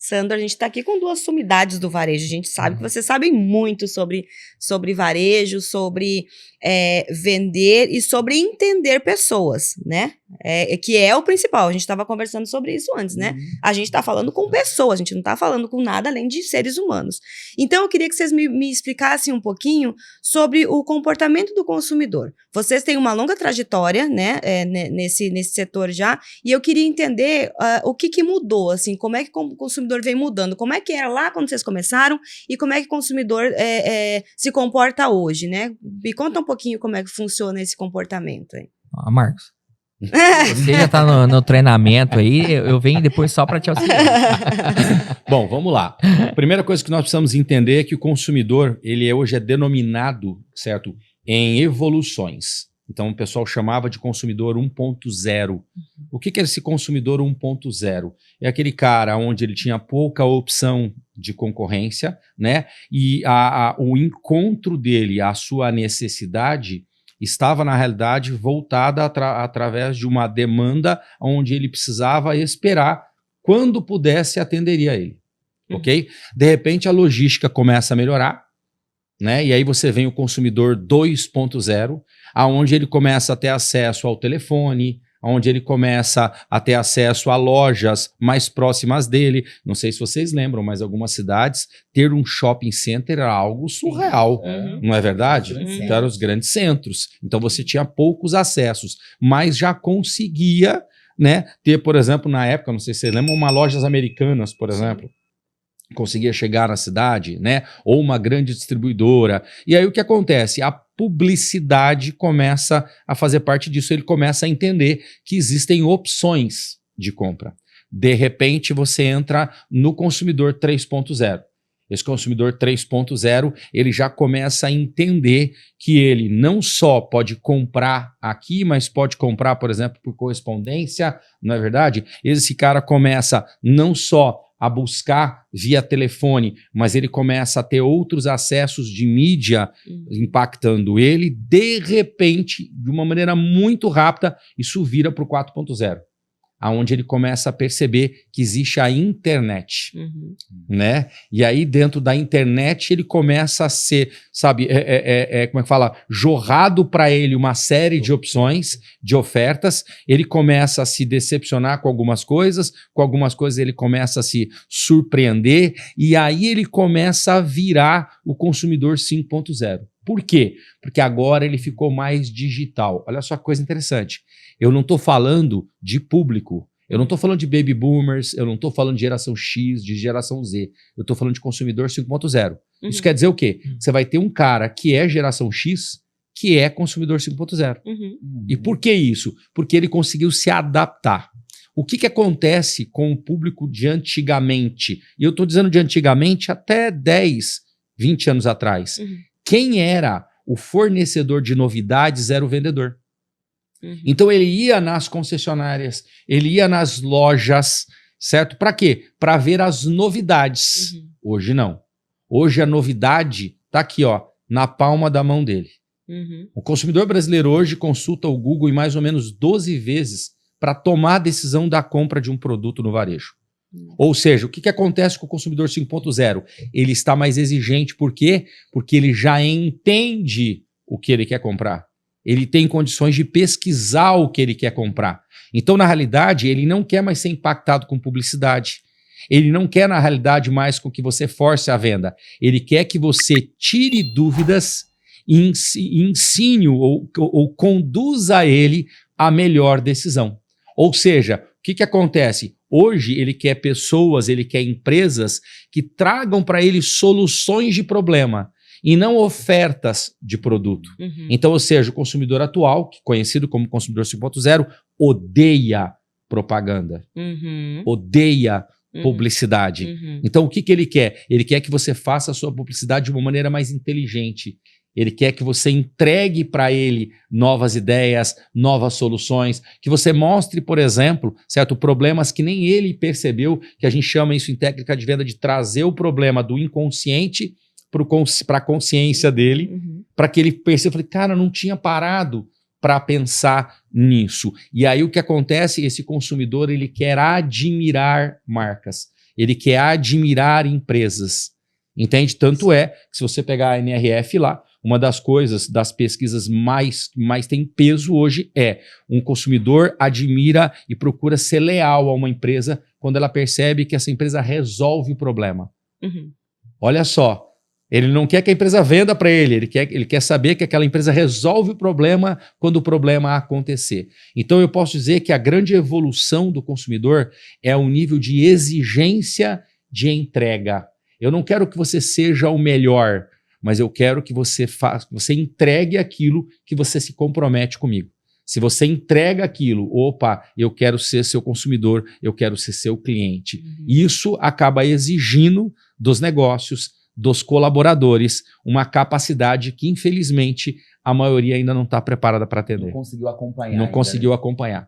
Sandro, a gente está aqui com duas sumidades do varejo. A gente sabe que vocês sabem muito sobre varejo, sobre vender e sobre entender pessoas, né? Que é o principal. A gente estava conversando sobre isso antes, né? A gente está falando com pessoas, a gente não está falando com nada além de seres humanos. Então, eu queria que vocês me explicassem um pouquinho sobre o comportamento do consumidor. Vocês têm uma longa trajetória, né, nesse setor já, e eu queria entender o que mudou, assim, como é que o consumidor vem mudando, como é que era lá quando vocês começaram e como é que o consumidor se comporta hoje, né? Me conta um pouquinho como é que funciona esse comportamento aí. Marcos, você já tá no treinamento aí, eu venho depois só para te auxiliar. Bom, vamos lá. A primeira coisa que nós precisamos entender é que o consumidor, ele hoje é denominado, certo, em evoluções. Então, o pessoal chamava de consumidor 1.0. O que é esse consumidor 1.0? É aquele cara onde ele tinha pouca opção de concorrência, né? E o encontro dele, a sua necessidade, estava, na realidade, voltada através de uma demanda onde ele precisava esperar, quando pudesse, atenderia ele. Ok? De repente, a logística começa a melhorar, né? E aí você vem o consumidor 2.0, aonde ele começa a ter acesso ao telefone, onde ele começa a ter acesso a lojas mais próximas dele. Não sei se vocês lembram, mas algumas cidades, ter um shopping center era algo surreal, não é verdade? Então eram os grandes centros. Então você tinha poucos acessos, mas já conseguia, né, ter, por exemplo, na época, não sei se vocês lembram, uma Lojas Americanas, por exemplo. Conseguia chegar na cidade, né? Ou uma grande distribuidora. E aí o que acontece? A publicidade começa a fazer parte disso. Ele começa a entender que existem opções de compra. De repente você entra no consumidor 3.0. Esse consumidor 3.0, ele já começa a entender que ele não só pode comprar aqui, mas pode comprar, por exemplo, por correspondência, não é verdade? Esse cara começa não só a buscar via telefone, mas ele começa a ter outros acessos de mídia impactando ele. De repente, de uma maneira muito rápida, isso vira para o 4.0, aonde ele começa a perceber que existe a internet, né? E aí dentro da internet ele começa a ser, sabe, como é que fala? Jorrado para ele uma série de opções, de ofertas. Ele começa a se decepcionar com algumas coisas ele começa a se surpreender, e aí ele começa a virar o consumidor 5.0. Por quê? Porque agora ele ficou mais digital. Olha só que coisa interessante. Eu não estou falando de público, eu não estou falando de baby boomers, eu não estou falando de geração X, de geração Z, eu estou falando de consumidor 5.0. Isso quer dizer o quê? Você vai ter um cara que é geração X, que é consumidor 5.0. E por que isso? Porque ele conseguiu se adaptar. O que acontece com o público de antigamente? E eu estou dizendo de antigamente até 10, 20 anos atrás. Quem era o fornecedor de novidades era o vendedor. Então ele ia nas concessionárias, ele ia nas lojas, certo? Para quê? Para ver as novidades. Hoje não. Hoje a novidade está aqui, ó, na palma da mão dele. O consumidor brasileiro hoje consulta o Google em mais ou menos 12 vezes para tomar a decisão da compra de um produto no varejo. Ou seja, o que acontece com o consumidor 5.0? Ele está mais exigente, por quê? Porque ele já entende o que ele quer comprar. Ele tem condições de pesquisar o que ele quer comprar. Então, na realidade, ele não quer mais ser impactado com publicidade. Ele não quer, na realidade, mais com que você force a venda. Ele quer que você tire dúvidas e ensine ou conduza ele à melhor decisão. Ou seja, o que acontece? Hoje ele quer pessoas, ele quer empresas que tragam para ele soluções de problema e não ofertas de produto. Então, ou seja, o consumidor atual, conhecido como consumidor 5.0, odeia propaganda, odeia publicidade. Então, o que ele quer? Ele quer que você faça a sua publicidade de uma maneira mais inteligente. Ele quer que você entregue para ele novas ideias, novas soluções, que você mostre, por exemplo, certo, problemas que nem ele percebeu, que a gente chama isso em técnica de venda de trazer o problema do inconsciente para a consciência dele, para que ele perceba, falei, cara, eu não tinha parado para pensar nisso. E aí o que acontece? Esse consumidor, ele quer admirar marcas. ele quer admirar empresas. Entende? Tanto é que se você pegar a NRF lá, uma das coisas, das pesquisas mais tem peso hoje é um consumidor admira e procura ser leal a uma empresa quando ela percebe que essa empresa resolve o problema. Uhum. Olha só, ele não quer que a empresa venda para ele, ele quer saber que aquela empresa resolve o problema quando o problema acontecer. Então eu posso dizer que a grande evolução do consumidor é o nível de exigência de entrega. Eu não quero que você seja o melhor, mas eu quero que você entregue aquilo que você se compromete comigo. Se você entrega aquilo, opa, eu quero ser seu consumidor, eu quero ser seu cliente. Isso acaba exigindo dos negócios, dos colaboradores, uma capacidade que, infelizmente, a maioria ainda não está preparada para atender. Não conseguiu acompanhar. Não conseguiu acompanhar.